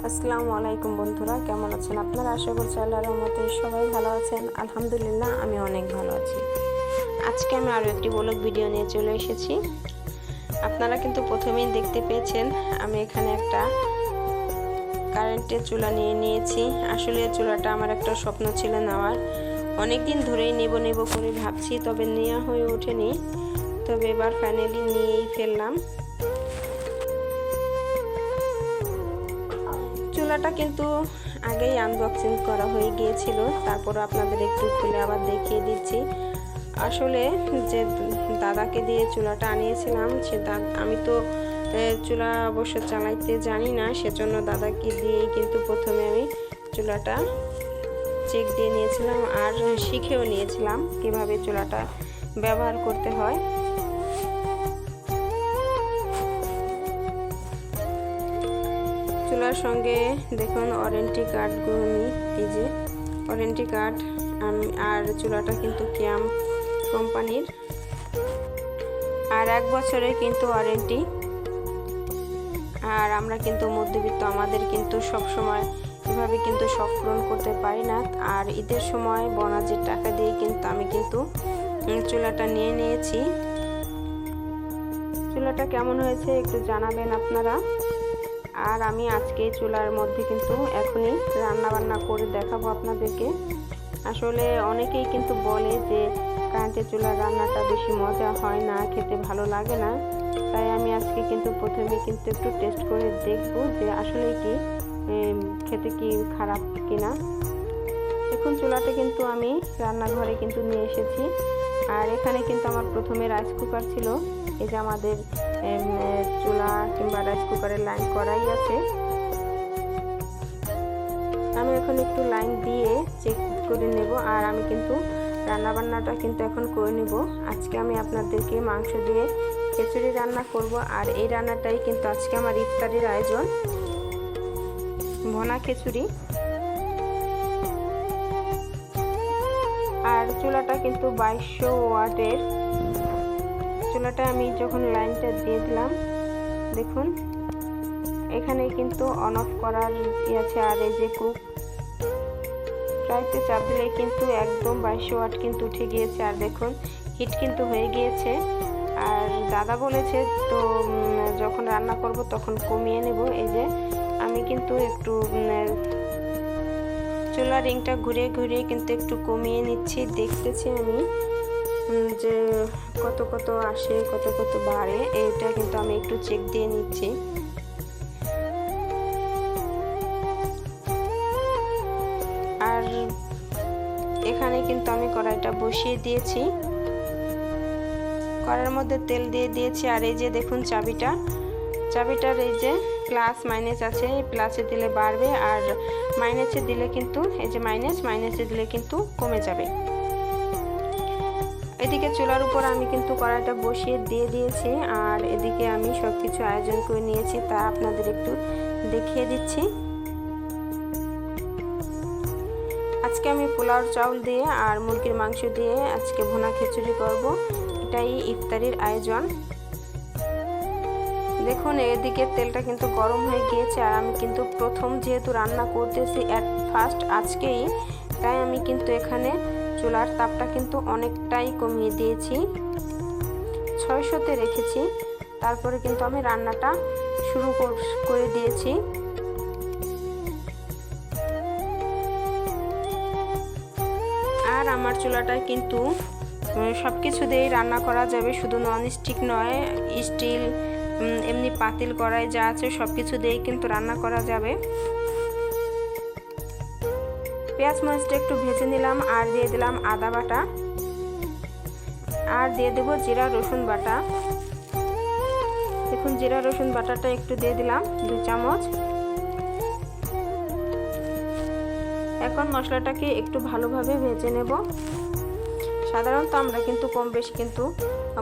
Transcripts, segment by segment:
আসসালামু আলাইকুম বন্ধুরা, কেমন আছেন আপনারা? আশা করছি আল্লাহর রহমতে সবাই ভালো আছেন। আলহামদুলিল্লাহ, আমি অনেক ভালো আছি। আজকে আমি আরও একটি ব্লগ ভিডিও নিয়ে চলে এসেছি। আপনারা কিন্তু প্রথমেই দেখতে পেয়েছেন আমি এখানে একটা কারেন্টের চুলা নিয়ে নিয়েছি। আসলে চুলাটা আমার একটা স্বপ্ন ছিল নেওয়ার, অনেক দিন ধরেই নেব করে ভাবছি, তবে নেওয়া হয়ে ওঠেনি। তবে এবার ফাইনালি নিয়েই ফেললাম। চুলাটা কিন্তু আগেই আনবক্সিং করা হয়ে গিয়েছিল, তারপর আপনাদের একটু খুলে আবার দেখিয়ে দিচ্ছি। আসলে যে দাদাকে দিয়ে চুলাটা আনিয়েছিলাম, আমি তো চুলা অবশ্য চালাইতে জানি না, সেজন্য দাদাকে দিয়েই কিন্তু প্রথমে আমি চুলাটা চেক দিয়ে নিয়েছিলাম আর শিখেও নিয়েছিলাম কিভাবে চুলাটা ব্যবহার করতে হয়। চুলার সঙ্গে দেখুন ওয়ারেন্টি কার্ডগুলো, এই যে ওয়ারেন্টি কার্ড, আর চুলাটা কিন্তু ক্যাম কোম্পানির, আর 1 বছরের কিন্তু ওয়ারেন্টি। আর আমরা কিন্তু মধ্যবিত্ত, আমাদের কিন্তু সব সময় এভাবে কিন্তু শখ পূরণ করতে পারি না। আর ঈদের সময় বোনাসের টাকা দিয়ে কিন্তু আমি কিন্তু চুলাটা নিয়ে নিয়েছি। চুলাটা কেমন হয়েছে একটু জানাবেন আপনারা। আর আমি আজকে চুলার মধ্যে কিন্তু এখনই রান্না বান্না করে দেখাবো আপনাদেরকে। আসলে অনেকেই কিন্তু বলে যে কারেন্টের চুলার রান্নাটা বেশি মজা হয় না, খেতে ভালো লাগে না। তাই আমি আজকে কিন্তু প্রথমে কিন্তু একটু টেস্ট করে দেখব যে আসলে কি খেতে কি খারাপ কিনা। এখন চুলাটা কিন্তু আমি রান্নাঘরে কিন্তু নিয়ে এসেছি। আর এখানে কিন্তু আমার প্রথমে রাইস কুকার ছিল। এই যে আমাদের চুলা কিংবা রাইস কুকারের লাইন করাই আছে। আমি এখন একটু লাইন দিয়ে চেক করে নেব। আর আমি কিন্তু রান্নাবান্নাটা কিন্তু এখন করে নেব। আজকে আমি আপনাদেরকে মাংস দিয়ে খিচুড়ি রান্না করব। আর এই রান্নাটাই কিন্তু আজকে আমার ইফতারের আয়োজন, ভুনা খিচুড়ি। আর চুলাটা কিন্তু 2200 ওয়াটের। চুলাটা আমি যখন লাইনটা দিয়ে দিলাম, দেখুন এখানে কিন্তু অন অফ করার আছে। আর এই যে কুক প্রায়তে চাপ দিলে কিন্তু একদম 2200 ওয়াট কিন্তু উঠে গিয়েছে। আর দেখুন হিট কিন্তু হয়ে গিয়েছে। আর দাদা বলেছে তো যখন রান্না করব তখন কমিয়ে নেব। এই যে আমি কিন্তু একটু চুলা রিংটা ঘুরিয়ে ঘুরিয়ে কিন্তু একটু কমিয়ে নিচ্ছি, দেখতেছি আমি যে কত কত আসে কত কত বাড়ে। এটা কিন্তু আমি একটু চেক দিয়ে নিচ্ছি। আর এখানে কিন্তু আমি কড়াইটা বসিয়ে দিয়েছি, কড়াইয়ের মধ্যে তেল দিয়ে দিয়েছি। আর এই যে দেখুন চাবিটার এই যে প্লাস মাইনাস আছে, প্লাসে দিলে বাড়বে আর মাইনাসে দিলে কিন্তু এই যে মাইনাসে দিলে কিন্তু কমে যাবে। এদিকে চুলার উপর আমি কিন্তু কড়াইটা বসিয়ে দিয়ে দিয়েছি। আর এদিকে আমি সব কিছু আয়োজন করে নিয়েছি, তা আপনাদের একটু দেখিয়ে দিচ্ছি। আজকে আমি পোলাও চাউল দিয়ে আর মুরগির মাংস দিয়ে আজকে ভুনা খিচুড়ি করব। এটাই ইফতারির আয়োজন। দেখুন এদিকে তেলটা কিন্তু গরম হয়ে গিয়েছে। আর আমি কিন্তু প্রথম যেহেতু রান্না করতেছি অ্যাট ফার্স্ট আজকেই, তাই আমি কিন্তু এখানে চুলার তাপটা কিন্তু অনেকটাই কমিয়ে দিয়েছি, 600-তে রেখেছি। তারপরে কিন্তু আমি রান্নাটা শুরু করে দিয়েছি। আর আমার চুলাটায় কিন্তু সব কিছু দিয়েই রান্না করা যাবে, শুধু নন স্টিক নয়, স্টিল এমনি পাতিল কড়াই যা আছে সব কিছু দিয়েই কিন্তু রান্না করা যাবে। পেঁয়াজ মরিচটা একটু ভেজে নিলাম। আর দিয়ে দিলাম আদা বাটা, আর দিয়ে দেবো জিরা রসুন বাটা। দেখুন জিরা রসুন বাটাটা একটু দিয়ে দিলাম 2 চামচ। এখন মশলাটাকে একটু ভালোভাবে ভেজে নেব। সাধারণত আমরা কিন্তু কম বেশি কিন্তু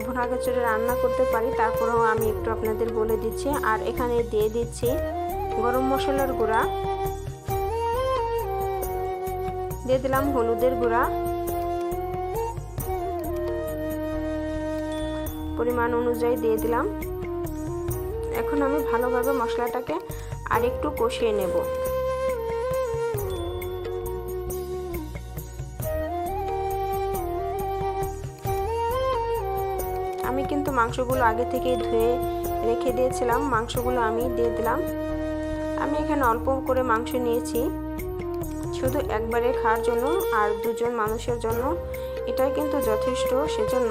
ভুনা খিচুড়ি রান্না করতে পারি, তারপরেও আমি একটু আপনাদের বলে দিচ্ছি। আর এখানে দিয়ে দিচ্ছি গরম মশলার গুঁড়া, দিয়ে দিলাম হলুদের গুঁড়া, পরিমাণ অনুযায়ী দিয়ে দিলাম। এখন আমি ভালোভাবে মশলাটাকে আর একটু কষিয়ে নেব। আমি কিন্তু মাংসগুলো আগে থেকেই ধুয়ে রেখে দিয়েছিলাম, মাংসগুলো আমি দিয়ে দিলাম। আমি এখানে অল্প করে মাংস নিয়েছি, শুধু একবারে খাওয়ার জন্য আর 2 জন মানুষের জন্য, এটাই কিন্তু যথেষ্ট। সেজন্য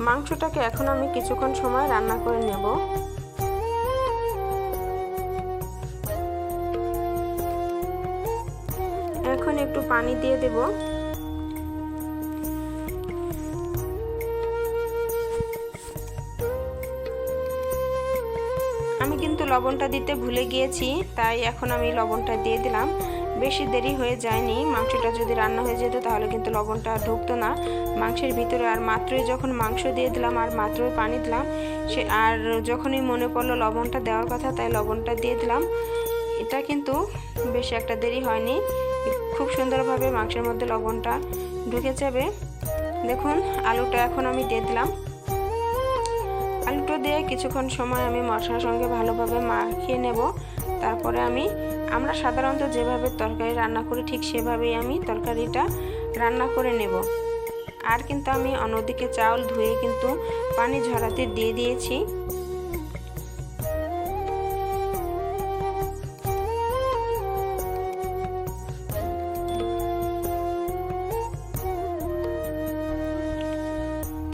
মাংসটাকে এখন আমি কিছুক্ষণ সময় রান্না করে নেব। এখন একটু পানি দিয়ে দেব। আমি কিন্তু লবণটা দিতে ভুলে গিয়েছি, তাই এখন আমি লবণটা দিয়ে দিলাম। বেশি দেরি হয়ে যায়নি, মাংসটা যদি রান্না হয়ে যেত তাহলে কিন্তু লবণটা ঢুকতো না মাংসের ভিতরে। আর মাত্রই যখন মাংস দিয়ে দিলাম আর মাত্রই পানি দিলাম, আর যখনই মনে পড়লো লবণটা দেওয়ার কথা, তাই লবণটা দিয়ে দিলাম। এটা কিন্তু বেশি একটা দেরি হয়নি, খুব সুন্দরভাবে মাংসের মধ্যে লবণটা ঢুকে যাবে। দেখুন আলুটা এখন আমি দিয়ে দিলাম। আলুটা দিয়ে কিছুক্ষণ সময় আমি মশলার সঙ্গে ভালোভাবে মাখিয়ে নেব। তারপরে আমরা সাধারণত যেভাবে তরকারি রান্না করি ঠিক সেভাবেই আমি তরকারিটা রান্না করে নেব। আর কিন্তু আমি অন্যদিকে চাউল ধুয়ে কিন্তু পানি ঝরাতে দিয়ে দিয়েছি।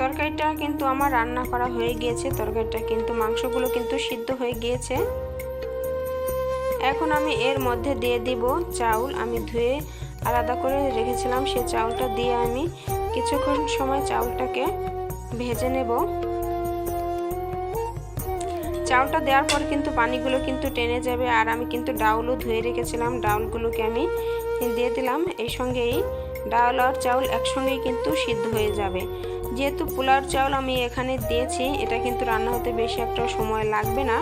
তরকারিটা কিন্তু আমার রান্না করা হয়ে গিয়েছে, তরকারিটা কিন্তু মাংসগুলো কিন্তু সিদ্ধ হয়ে গিয়েছে। এখন আমি এর মধ্যে দিয়ে দিব চাউল, আমি ধুয়ে আলাদা করে রেখেছিলাম, সেই চাউলটা দিয়ে আমি কিছুক্ষণ সময় চাউলটাকে ভেজে নেব। চাউলটা দেওয়ার পর কিন্তু পানিগুলো কিন্তু টেনে যাবে। আর আমি কিন্তু ডাউলও ধুয়ে রেখেছিলাম, ডাউলগুলোকে আমি দিয়ে দিলাম। এই সঙ্গেই ডাউল আর চাউল একসঙ্গেই কিন্তু সিদ্ধ হয়ে যাবে। যেহেতু পোলাওর চাউল আমি এখানে দিয়েছি, এটা কিন্তু রান্না হতে বেশি একটা সময় লাগবে না।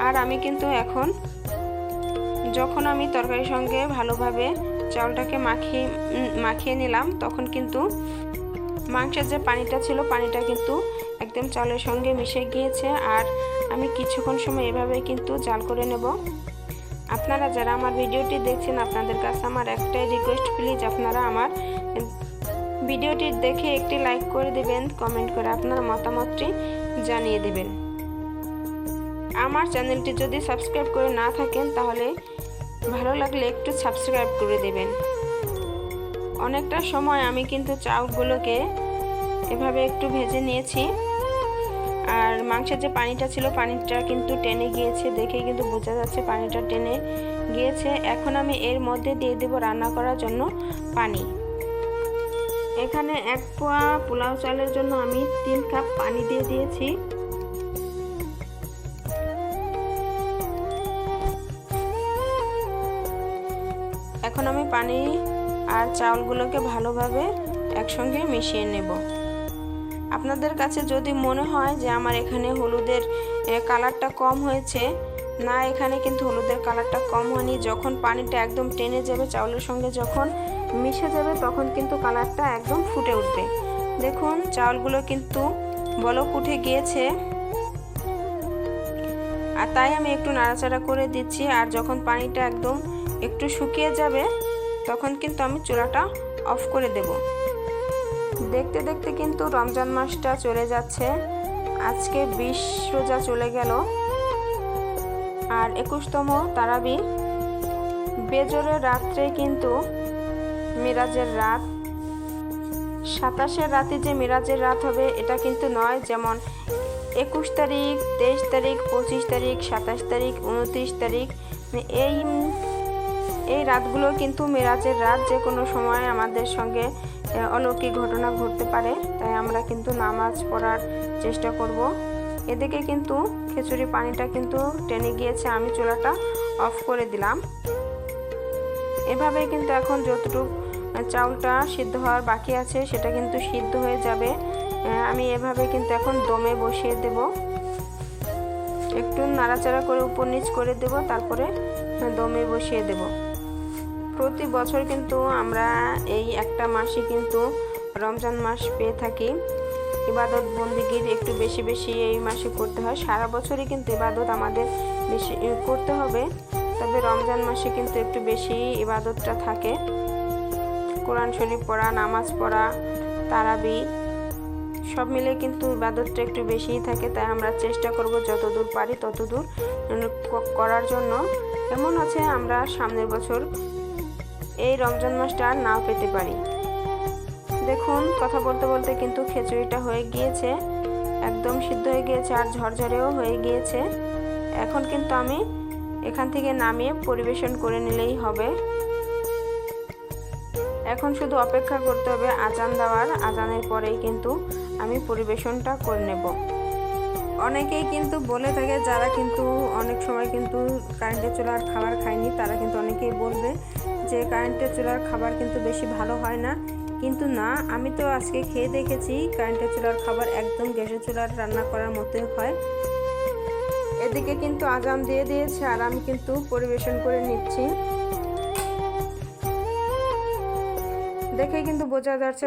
আর আমি কিন্তু এখন যখন আমি তরকারির সঙ্গে ভালোভাবে চাউলটাকে মাখিয়ে নিলাম, তখন কিন্তু মাংসের যে পানিটা ছিল পানিটা কিন্তু একদম চাউলের সঙ্গে মিশে গিয়েছে। আর আমি কিছুক্ষণ সময় এভাবে কিন্তু জাল করে নেব। আপনারা যারা আমার ভিডিওটি দেখছেন, আপনাদের কাছে আমার একটাই রিকোয়েস্ট, প্লিজ আপনারা আমার ভিডিওটি দেখে একটি লাইক করে দেবেন, কমেন্ট করে আপনার মতামতটি জানিয়ে দেবেন। আমার চ্যানেলটি যদি সাবস্ক্রাইব করে না থাকেন তাহলে ভালো লাগলে একটু সাবস্ক্রাইব করে দেবেন। অনেকটা সময় আমি কিন্তু চাউলগুলোকে এভাবে একটু ভেজে নিয়েছি। আর মাংসের যে পানিটা ছিল পানিটা কিন্তু টেনে গিয়েছে, দেখেই কিন্তু বোঝা যাচ্ছে পানিটা টেনে গিয়েছে। এখন আমি এর মধ্যে দিয়ে দেব রান্না করার জন্য পানি। এখানে 1 পোয়া পোলাও চালের জন্য আমি 3 কাপ পানি দিয়ে দিয়েছি। এখন আমি পানি আর চাউলগুলোকে ভালোভাবে একসঙ্গে মিশিয়ে নেব। আপনাদের কাছে যদি মনে হয় যে আমার এখানে হলুদের কালারটা কম হয়েছে, না, এখানে কিন্তু হলুদের কালারটা কম হয়নি। যখন পানিটা একদম টেনে যাবে চাউলের সঙ্গে, যখন মিশে যাবে, তখন কিন্তু কালারটা একদম ফুটে উঠবে। দেখুন চাউলগুলো কিন্তু বলক উঠে গিয়েছে, আর তাই আমি একটু নাড়াচাড়া করে দিচ্ছি। আর যখন পানিটা একদম একটু শুকিয়ে যাবে তখন কিন্তু আমি চুলাটা অফ করে দেব। দেখতে দেখতে কিন্তু রমজান মাসটা চলে যাচ্ছে। আজকে 20 রোজা চলে গেল, আর 21তম তারাবি। বেজরের রাত্রে কিন্তু মিরাজের রাত। 27-এর রাতে যে মিরাজের রাত হবে এটা কিন্তু নয়, যেমন 21 তারিখ, 23 তারিখ, 25 তারিখ, 27 তারিখ, 29 তারিখ, এই রাতগুলো কিন্তু মিরাজের রাত। যে কোনো সময় আমাদের সঙ্গে অলৌকিক ঘটনা ঘটতে পারে, তাই আমরা কিন্তু নামাজ পড়ার চেষ্টা করব। এদিকে কিন্তু খিচুড়ি পানিটা কিন্তু টেনে গিয়েছে, আমি চুলাটা অফ করে দিলাম। এভাবে কিন্তু এখন যতটুকু চাউলটা সিদ্ধ হওয়ার বাকি আছে সেটা কিন্তু সিদ্ধ হয়ে যাবে। আমি এভাবে কিন্তু এখন দমে বসিয়ে দেব, একটু নাড়াচাড়া করে উপর নিচ করে দেব, তারপরে দমে বসিয়ে দেব। প্রতি বছর কিন্তু আমরা এই একটা মাসই কিন্তু রমজান মাস পেয়ে থাকি। ইবাদত বন্দিগির একটু বেশি বেশি এই মাসে করতে হয়। সারা বছরই কিন্তু ইবাদত আমাদের বেশি করতে হবে। তবে রমজান মাসে কিন্তু একটু বেশি ইবাদতটা থাকে, কোরআন শরীফ পড়া, নামাজ পড়া, তারাবি সব মিলে কিন্তু ইবাদতটা একটু বেশিই থাকে। তাই আমরা চেষ্টা করব যতদূর পারি ততদূর করার জন্য। এমন আছে আমরা সামনের বছর এই রমজান মাসটা আর নাও পেতে পারি। দেখুন কথা বলতে বলতে কিন্তু খিচুড়িটা হয়ে গিয়েছে, একদম সিদ্ধ হয়ে গিয়েছে আর ঝরঝরেও হয়ে গিয়েছে। এখন কিন্তু আমি এখান থেকে নামিয়ে পরিবেশন করে নিলেই হবে। এখন শুধু অপেক্ষা করতে হবে আজান দেওয়ার, আজানের পরেই কিন্তু আমি পরিবেশনটা করে নেব। অনেকেই কিন্তু বলে থাকে, যারা কিন্তু অনেক সময় কিন্তু কারেন্টের চুলার খাবার খায়নি, তারা কিন্তু অনেকেই বলবে যে কারেন্টের চুলার খাবার কিন্তু বেশি ভালো হয় না। কিন্তু না, আমি তো আজকে খেয়ে দেখেছি কারেন্টের চুলার খাবার একদম গ্যাসের চুলার রান্না করার মতোই হয়। এদিকে কিন্তু আজান দিয়ে দিয়েছে আর আমি কিন্তু পরিবেশন করে নিচ্ছি। দেখে কিন্তু বোঝা যাচ্ছে